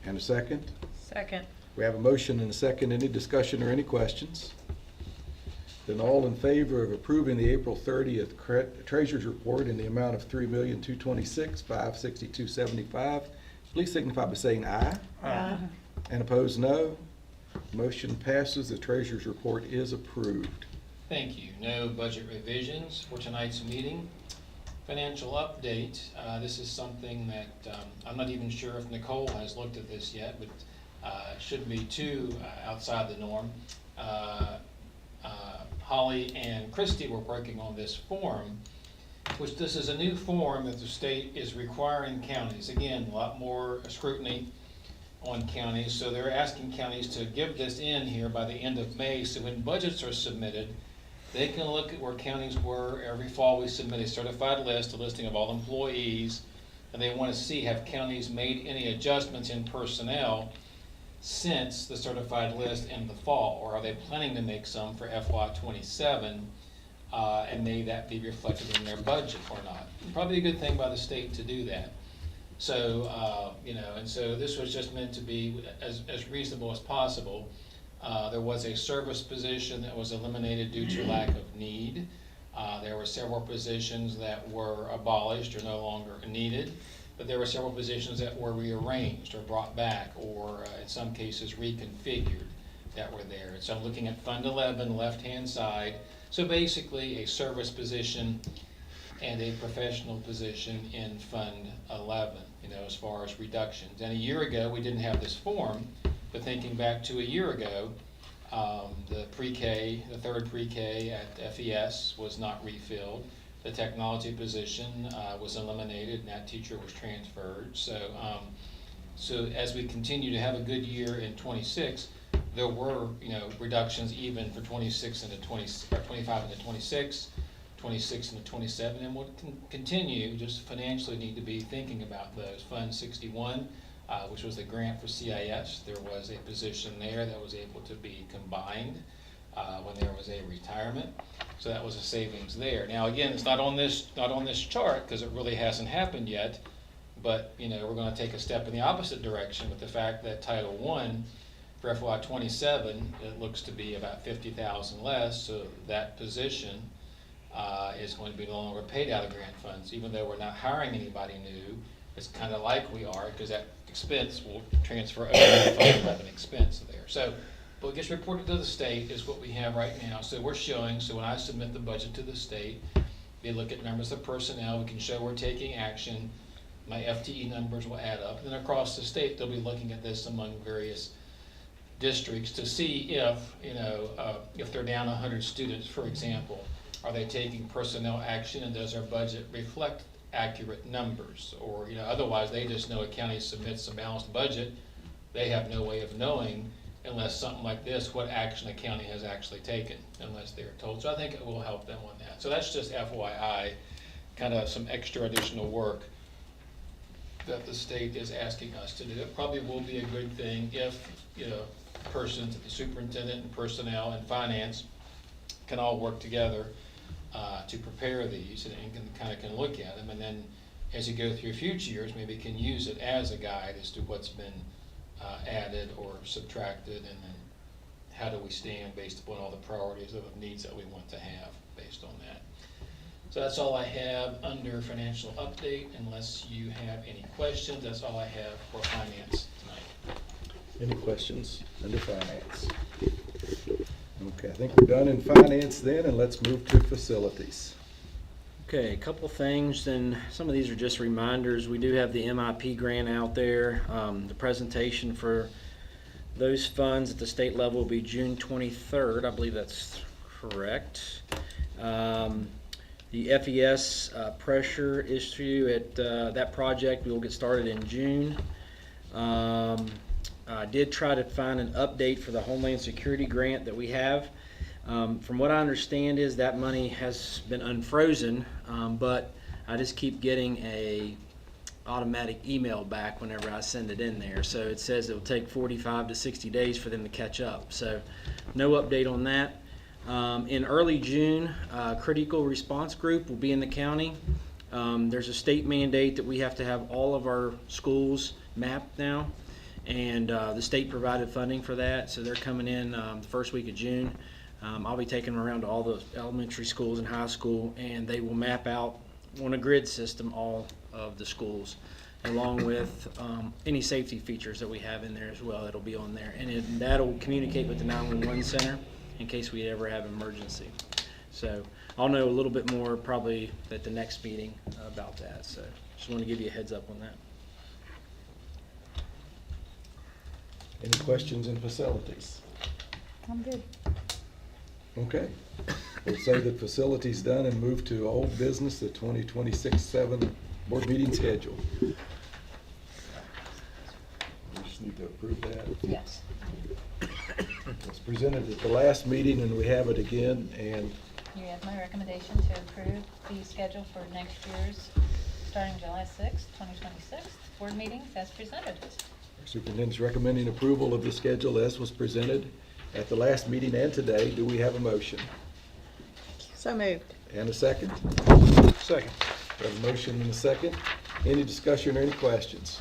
S1: And a second?
S4: Second.
S1: We have a motion and a second. Any discussion or any questions? Then all in favor of approving the April 30th treasurer's report in the amount of $3,226,562.75, please signify by saying aye.
S4: Aye.
S1: And opposed, no. Motion passes. The treasurer's report is approved.
S7: Thank you. No budget revisions for tonight's meeting. Financial update. This is something that I'm not even sure if Nicole has looked at this yet, but it shouldn't be too outside the norm. Holly and Christy were working on this form, which this is a new form that the state is requiring counties. Again, a lot more scrutiny on counties, so they're asking counties to give this in here by the end of May, so when budgets are submitted, they can look at where counties were. Every fall we submit a certified list, a listing of all employees, and they want to see, have counties made any adjustments in personnel since the certified list in the fall, or are they planning to make some for FY27, and may that be reflected in their budget or not? Probably a good thing by the state to do that. So, and so this was just meant to be as reasonable as possible. There was a service position that was eliminated due to lack of need. There were several positions that were abolished or no longer needed. But there were several positions that were rearranged or brought back, or in some cases reconfigured, that were there. And so I'm looking at Fund 11, left-hand side. So basically a service position and a professional position in Fund 11, as far as reductions. And a year ago, we didn't have this form, But thinking back to a year ago, the pre-K, the third pre-K at FES was not refilled. The technology position was eliminated, and that teacher was transferred. So as we continue to have a good year in '26, there were, reductions even for 26 into 20, or 25 into 26, 26 into 27, and we'll continue, just financially need to be thinking about those. Fund 61, which was the grant for CIS, there was a position there that was able to be combined when there was a retirement. So that was a savings there. Now again, it's not on this chart because it really hasn't happened yet, but we're going to take a step in the opposite direction with the fact that Title I for FY '27 it looks to be about 50,000 less. So that position is going to be no longer paid out of grant funds, even though we're not hiring anybody new. It's kind of like we are, because that expense will transfer over to the fund revenue expense there. So what gets reported to the state is what we have right now. So we're showing, so when I submit the budget to the state, they look at numbers of personnel, we can show we're taking action, my FTE numbers will add up, and then across the state, they'll be looking at this among various districts to see if they're down 100 students, for example, are they taking personnel action, and does our budget reflect accurate numbers? Or otherwise they just know a county submits a balanced budget, they have no way of knowing unless something like this, what action a county has actually taken, unless they're told. So I think it will help them on that. So that's just FYI, kind of some extra additional work that the state is asking us to do. It probably will be a good thing if persons, the superintendent and personnel and finance can all work together to prepare these and can look at them, and then as you go through future years, maybe can use it as a guide as to what's been added or subtracted, and then how do we stand based upon all the priorities of needs that we want to have based on that. So that's all I have under financial update. Unless you have any questions, that's all I have for finance tonight.
S1: Any questions under finance? Okay, I think we're done in finance then, and let's move to facilities.
S10: Okay, a couple things, and some of these are just reminders. We do have the MIP grant out there. The presentation for those funds at the state level will be June 23rd. I believe that's correct. The FES pressure issue at that project will get started in June. I did try to find an update for the Homeland Security grant that we have. From what I understand is that money has been unfrozen, but I just keep getting a automatic email back whenever I send it in there. So it says it will take 45 to 60 days for them to catch up. So no update on that. In early June, critical response group will be in the county. There's a state mandate that we have to have all of our schools mapped now, and the state provided funding for that, so they're coming in the first week of June. I'll be taking them around to all the elementary schools and high school, and they will map out on a grid system all of the schools, along with any safety features that we have in there as well. That'll be on there, and that'll communicate with the 911 center in case we ever have an emergency. So I'll know a little bit more probably at the next meeting about that. So just want to give you a heads up on that.
S1: Any questions in facilities?
S4: I'm good.
S1: Okay. We'll say that facilities done and move to old business, the 2026-7 board meeting schedule. We just need to approve that.
S2: Yes.
S1: It was presented at the last meeting, and we have it again, and
S2: You have my recommendation to approve the schedule for next year's, starting July 6th, 2026, board meetings as presented.
S1: our superintendent's recommending approval of the schedule as was presented at the last meeting and today. Do we have a motion?
S4: So moved.
S1: And a second?
S3: Second.
S1: We have a motion and a second. Any discussion or any questions?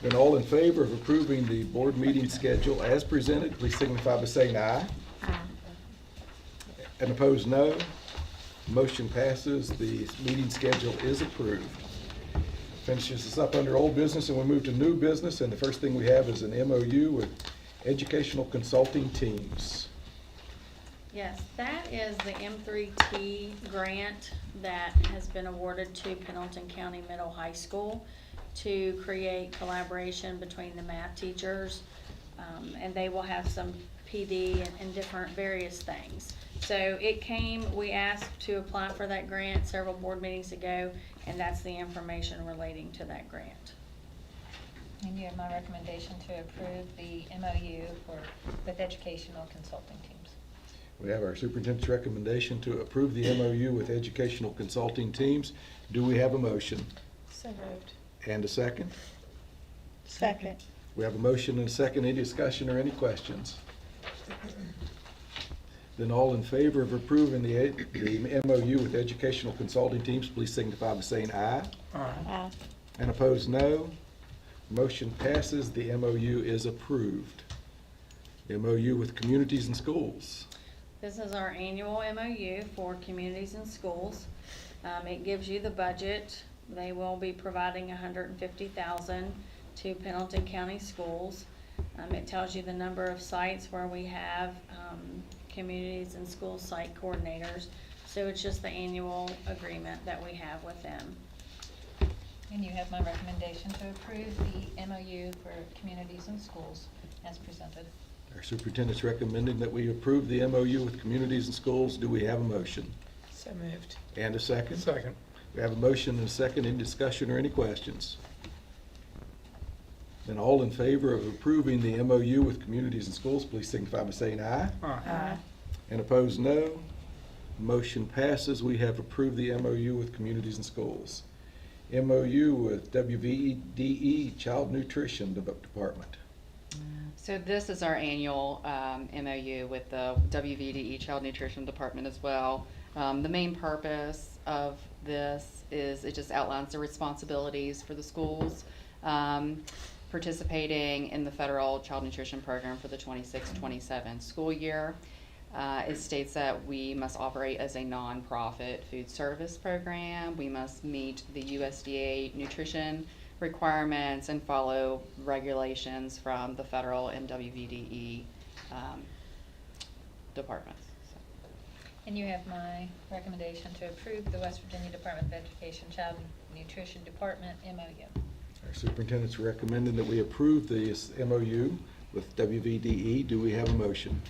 S1: Then all in favor of approving the board meeting schedule as presented, please signify by saying aye.
S4: Aye.
S1: And opposed, no. Motion passes. The meeting schedule is approved. Finishes us up under old business, and we move to new business, and the first thing we have is an MOU with educational consulting teams.
S6: Yes, that is the M3T grant that has been awarded to Pendleton County Middle High School. to create collaboration between the math teachers. And they will have some PD and different various things. So we asked to apply for that grant several board meetings ago, and that's the information relating to that grant.
S2: And you have my recommendation to approve the MOU with educational consulting teams.
S1: We have our superintendent's recommendation to approve the MOU with educational consulting teams. Do we have a motion?
S9: So moved.
S1: And a second?
S4: Second.
S1: We have a motion and a second. Any discussion or any questions? Then all in favor of approving the MOU with educational consulting teams, please signify by saying aye.
S4: Aye.
S1: And opposed, no. Motion passes. The MOU is approved. MOU with communities and schools.
S6: This is our annual MOU for communities and schools. It gives you the budget. They will be providing $150,000 to Pendleton County Schools. It tells you the number of sites where we have communities and school site coordinators. So it's just the annual agreement that we have with them.
S2: And you have my recommendation to approve the MOU for communities and schools as presented.
S1: Our superintendent's recommending that we approve the MOU with communities and schools. Do we have a motion?
S9: So moved.
S1: And a second?
S3: Second.
S1: We have a motion and a second. Any discussion or any questions? Then all in favor of approving the MOU with communities and schools, please signify by saying aye.
S4: Aye.
S1: And opposed, no. Motion passes. We have approved the MOU with communities and schools. MOU with WVDE Child Nutrition Department.
S8: So this is our annual MOU with the WVDE Child Nutrition Department as well. The main purpose of this is it just outlines the responsibilities for the schools participating in the federal child nutrition program for the 26-27 school year. It states that we must operate as a nonprofit food service program. We must meet the USDA nutrition requirements and follow regulations from the federal and WVDE departments. So.
S2: And you have my recommendation to approve the West Virginia Department of Education Child Nutrition Department MOU.
S1: Our superintendent's recommending that we approve this MOU with WVDE. Do we have a motion?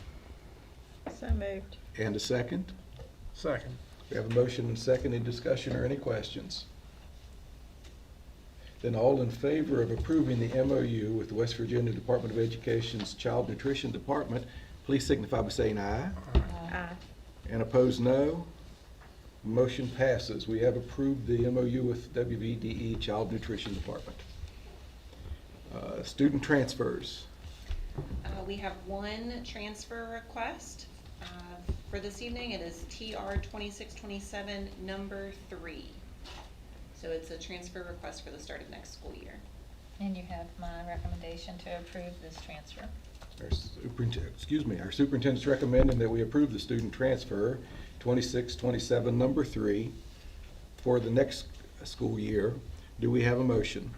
S4: So moved.
S1: And a second?
S3: Second.
S1: We have a motion and a second. Any discussion or any questions? Then all in favor of approving the MOU with the West Virginia Department of Education's Child Nutrition Department, please signify by saying aye.
S4: Aye.
S1: And opposed, no. Motion passes. We have approved the MOU with WVDE Child Nutrition Department. Student transfers.
S11: We have one transfer request for this evening. It is TR 2627 number 3. So it's a transfer request for the start of next school year.
S2: And you have my recommendation to approve this transfer.
S1: Our superintendent's recommending that we approve the student transfer 2627 number 3 for the next school year. Do we have a motion?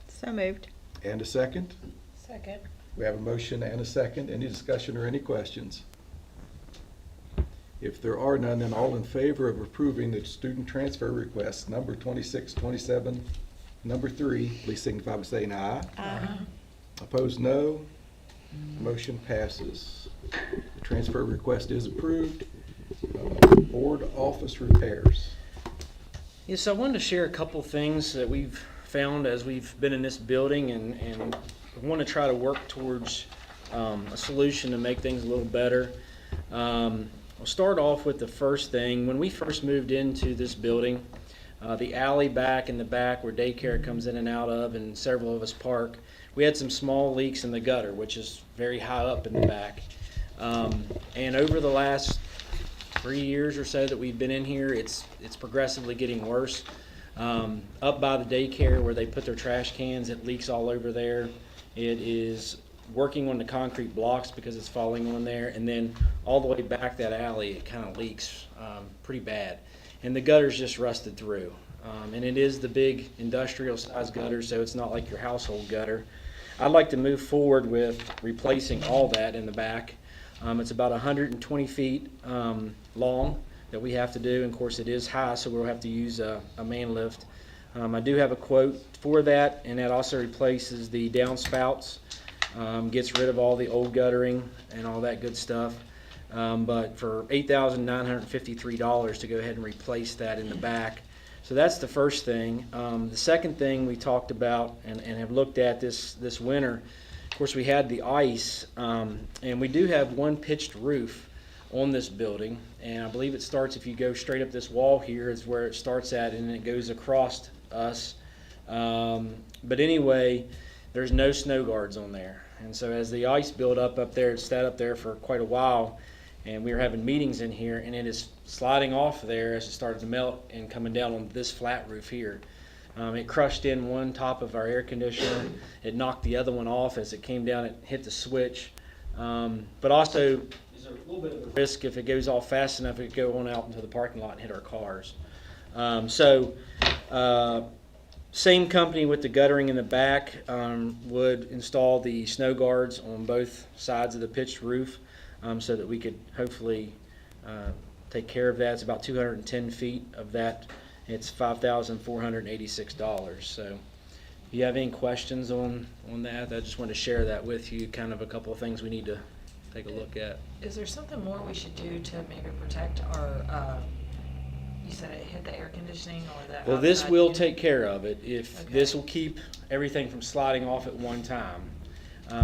S4: So moved.
S1: And a second?
S9: Second.
S1: We have a motion and a second. Any discussion or any questions? If there are none, then all in favor of approving the student transfer request number 2627 number 3, please signify by saying aye.
S4: Aye.
S1: Opposed, no. Motion passes. The transfer request is approved. Board office repairs.
S10: Yeah, so I wanted to share a couple things that we've found as we've been in this building and want to try to work towards a solution to make things a little better. I'll start off with the first thing. When we first moved into this building, the alley back in the back where daycare comes in and out of and several of us park, we had some small leaks in the gutter, which is very high up in the back. And over the last 3 years or so that we've been in here, it's progressively getting worse. Up by the daycare where they put their trash cans, it leaks all over there. It is working on the concrete blocks because it's falling on there, and then all the way back that alley it kind of leaks pretty bad, and the gutter's just rusted through. And it is the big industrial size gutter, so it's not like your household gutter. I'd like to move forward with replacing all that in the back. It's about 120 feet long that we have to do, and of course it is high, so we'll have to use a man lift I do have a quote for that, and that also replaces the downspouts, gets rid of all the old guttering and all that good stuff. But for $8,953 to go ahead and replace that in the back. So that's the first thing. The second thing we talked about and have looked at this winter, of course, we had the ice, and we do have one pitched roof on this building, and I believe it starts, if you go straight up this wall here, is where it starts at, and it goes across us. But anyway, there's no snow guards on there. And so as the ice built up there, it sat up there for quite a while, and we were having meetings in here, and it is sliding off there as it started to melt and coming down on this flat roof here. It crushed in one top of our air conditioner. It knocked the other one off as it came down. It hit the switch. But also, there's a little bit of a risk if it goes off fast enough, it could go on out into the parking lot and hit our cars. Same company with the guttering in the back would install the snow guards on both sides of the pitched roof so that we could hopefully take care of that. It's about 210 feet of that. It's $5,486. So if you have any questions on that, I just want to share that with you, kind of a couple of things we need to take a look at.
S9: Is there something more we should do to maybe protect our, you said it hit the air conditioning or the
S10: Well, this
S9: outside
S10: will
S9: unit?
S10: take care of it. If
S9: Okay.
S10: this will keep everything from sliding off at one time.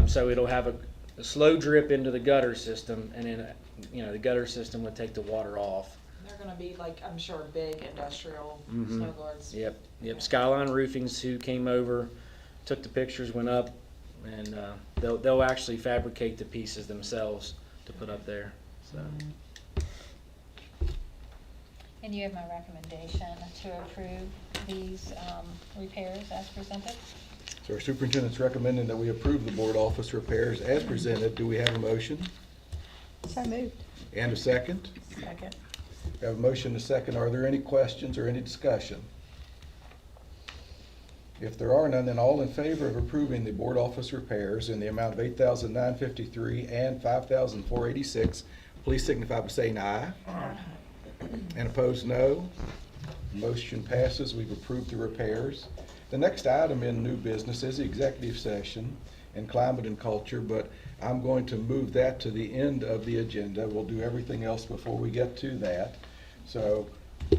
S10: So it'll have a slow drip into the gutter system, and then the gutter system would take the water off.
S9: They're gonna be like, I'm sure, big industrial
S10: Mhm.
S9: snow guards.
S10: Yep.
S9: Okay.
S10: Skyline Roofing's who came over, took the pictures, went up, and they'll actually fabricate the pieces themselves to put up there. So.
S2: And you have my recommendation to approve these repairs as presented.
S1: So our superintendent's recommending that we approve the board office repairs as presented. Do we have a motion?
S4: So moved.
S1: And a second?
S9: Second.
S1: We have a motion and a second. Are there any questions or any discussion? If there are none, then all in favor of approving the board office repairs in the amount of $8,953 and $5,486, please signify by saying aye. And opposed, no. Motion passes. We've approved the repairs. The next item in new business is the executive session and climate and culture, but I'm going to move that to the end of the agenda. We'll do everything else before we get to that. So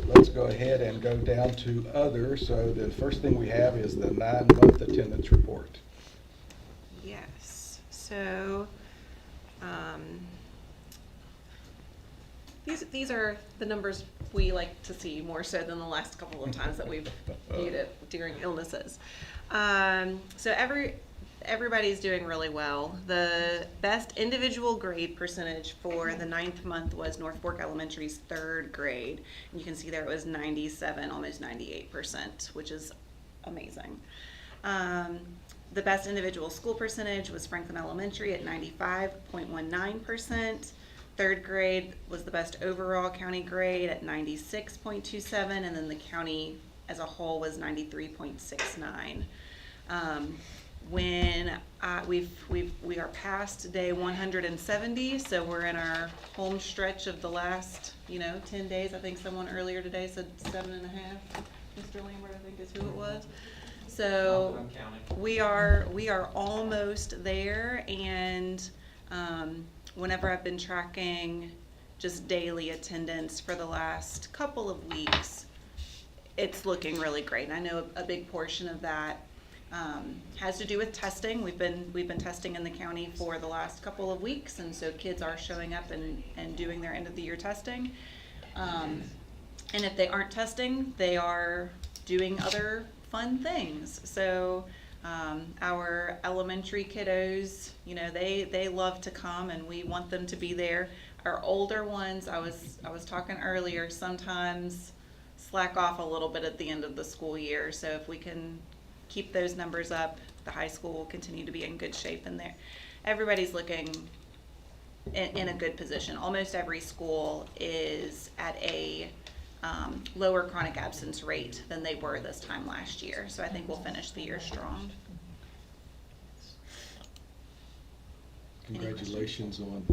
S1: let's go ahead and go down to other. So the first thing we have is the 9-month attendance report.
S11: Yes, so, these are the numbers we like to see more so than the last couple of times that we've viewed it during illnesses. So everybody's doing really well. The best individual grade percentage for the 9th month was North Fork Elementary's 3rd grade. And you can see there it was 97, almost 98%, which is amazing. The best individual school percentage was Franklin Elementary at 95.19%. 3rd grade was the best overall county grade at 96.27, and then the county as a whole was 93.69. When we are past day 170, so we're in our home stretch of the last 10 days. I think someone earlier today said 7.5. Mr. Lambert, I think is who it was. So we are almost there, and whenever I've been tracking just daily attendance for the last couple of weeks, it's looking really great. And I know a big portion of that has to do with testing. We've been testing in the county for the last couple of weeks, and so kids are showing up and doing their end of the year testing. And if they aren't testing, they are doing other fun things. So our elementary kiddos, they love to come, and we want them to be there. Our older ones, I was talking earlier, sometimes slack off a little bit at the end of the school year. So if we can keep those numbers up, the high school will continue to be in good shape, and everybody's looking in a good position. Almost every school is at a lower chronic absence rate than they were this time last year. So I think we'll finish the year strong.
S1: Congratulations on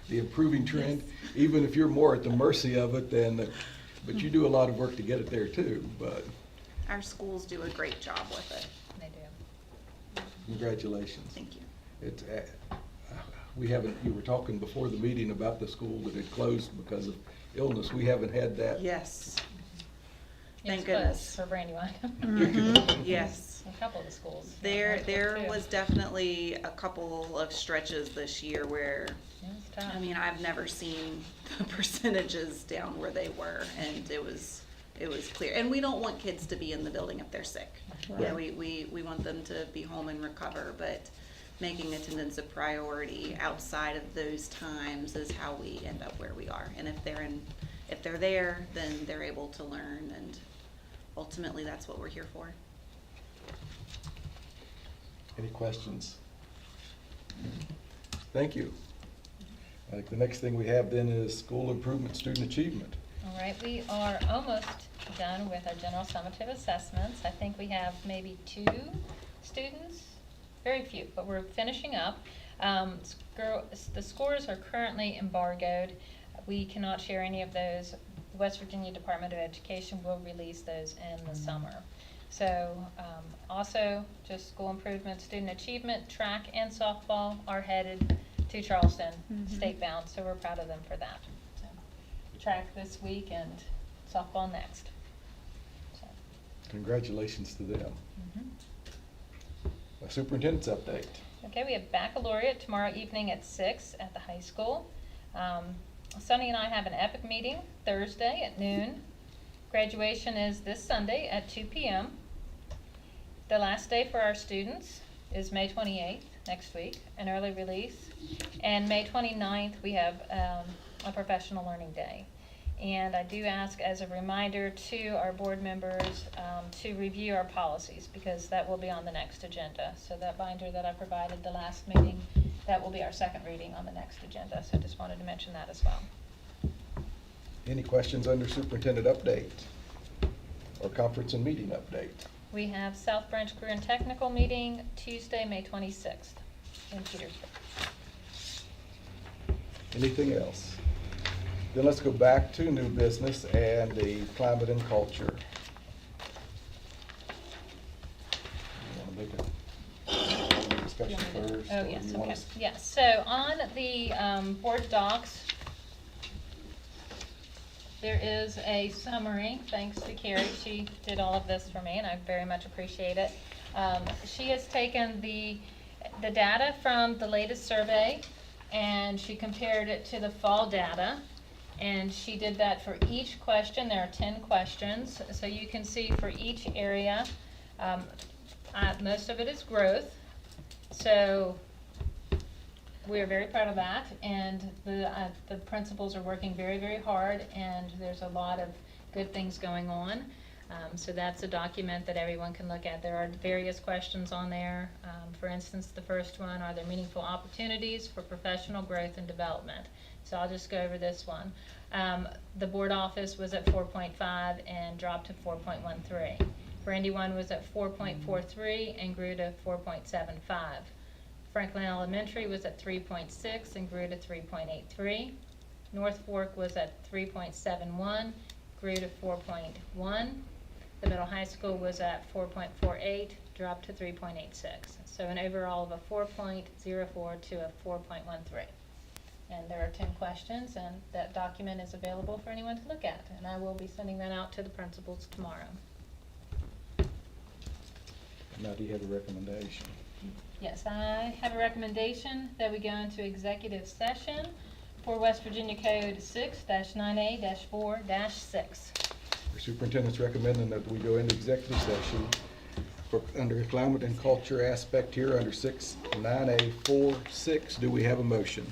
S1: the improving trend, even if you're more at the mercy of it but you do a lot of work to get it there too. But
S11: our schools do a great job with it.
S2: They do.
S1: Congratulations.
S11: Thank you.
S1: It's, we haven't, you were talking before the meeting about the school that had closed because of illness. We haven't had that.
S11: Yes.
S2: It
S11: Thank
S2: was close
S11: goodness.
S2: For Brandywine.
S11: Yes.
S2: A couple of the schools.
S11: There
S2: Too.
S11: was definitely a couple of stretches this year where,
S2: It was tough.
S11: I mean, I've never seen the percentages down where they were, and it was clear. And we don't want kids to be in the building if they're sick. You know, we want them to be home and recover, but making attendance a priority outside of those times is how we end up where we are. And if they're there, then they're able to learn, and ultimately that's what we're here for.
S1: Any questions? Thank you. I think the next thing we have then is school improvement student achievement.
S2: All right, we are almost done with our general summative assessments. I think we have maybe 2 students, very few, but we're finishing up. The scores are currently embargoed. We cannot share any of those. The West Virginia Department of Education will release those in the summer. So also just school improvement, student achievement, track and softball are headed to Charleston, state bound, so we're proud of them for that. So, track this week and softball next. So.
S1: Congratulations to them.
S2: Mm-hmm.
S1: A superintendent's update.
S2: Okay, we have baccalaureate tomorrow evening at 6 at the high school. Sonny and I have an epic meeting Thursday at noon. Graduation is this Sunday at 2 p.m. The last day for our students is May 28th, next week, an early release. And May 29th, we have a professional learning day. And I do ask as a reminder to our board members to review our policies, because that will be on the next agenda. So that binder that I provided the last meeting, that will be our second reading on the next agenda. So I just wanted to mention that as well.
S1: Any questions under superintendent update or conference and meeting update?
S2: We have South Branch Career and Technical meeting Tuesday, May 26th in Petersburg.
S1: Anything else? Then let's go back to new business and the climate and culture. You want to make a discussion first?
S2: Oh,
S1: or
S2: yes,
S1: you want
S2: okay.
S1: us-
S2: Yes, so on the board docs, there is a summary, thanks to Carrie. She did all of this for me, and I very much appreciate it. She has taken the data from the latest survey, and she compared it to the fall data. And she did that for each question. There are 10 questions. So you can see for each area, most of it is growth. So we're very proud of that, and the principals are working very, very hard, and there's a lot of good things going on. So that's a document that everyone can look at. There are various questions on there. For instance, the first one, are there meaningful opportunities for professional growth and development? So I'll just go over this one. The board office was at 4.5 and dropped to 4.13. Brandywine was at 4.43 and grew to 4.75. Franklin Elementary was at 3.6 and grew to 3.83. North Fork was at 3.71, grew to 4.1. The middle high school was at 4.48, dropped to 3.86. So an overall of a 4.04 to a 4.13. And there are 10 questions, and that document is available for anyone to look at. And I will be sending that out to the principals tomorrow.
S1: Now, do you have a recommendation?
S2: Yes, I have a recommendation that we go into executive session for West Virginia Code 6-9A-4-6.
S1: The superintendent's recommending that we go into executive session for, under climate and culture aspect here, under 6-9A-4-6. Do we have a motion?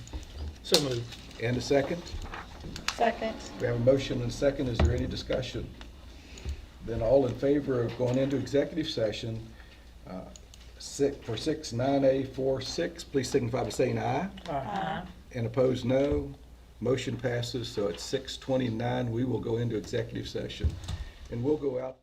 S3: So moved.
S1: And a second?
S4: Second.
S1: We have a motion and a second. Is there any discussion? Then all in favor of going into executive session for 6-9A-4-6, please signify by saying aye.
S3: Aye.
S1: And opposed, no. Motion passes, so at 6:29, we will go into executive session. And we'll go out.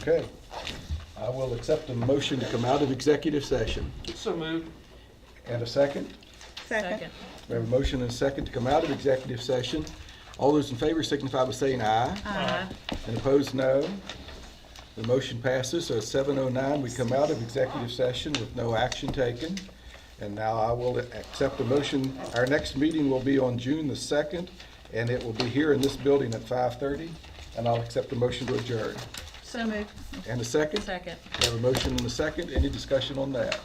S1: Okay. I will accept a motion to come out of executive session.
S3: So moved.
S1: And a second?
S4: Second.
S1: We have a motion and a second to come out of executive session. All those in favor signify by saying aye.
S9: Aye.
S1: And opposed, no. The motion passes, so at 7:09, we come out of executive session with no action taken. And now I will accept a motion. Our next meeting will be on June the 2nd, and it will be here in this building at 5:30. And I'll accept a motion to adjourn.
S9: So moved.
S1: And a second?
S9: Second.
S1: We have a motion and a second. Any discussion on that?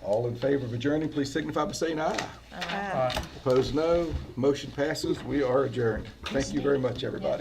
S1: All in favor of adjourning, please signify by saying aye.
S4: Aye.
S1: Opposed, no. Motion passes. We are adjourned. Thank you very much, everybody.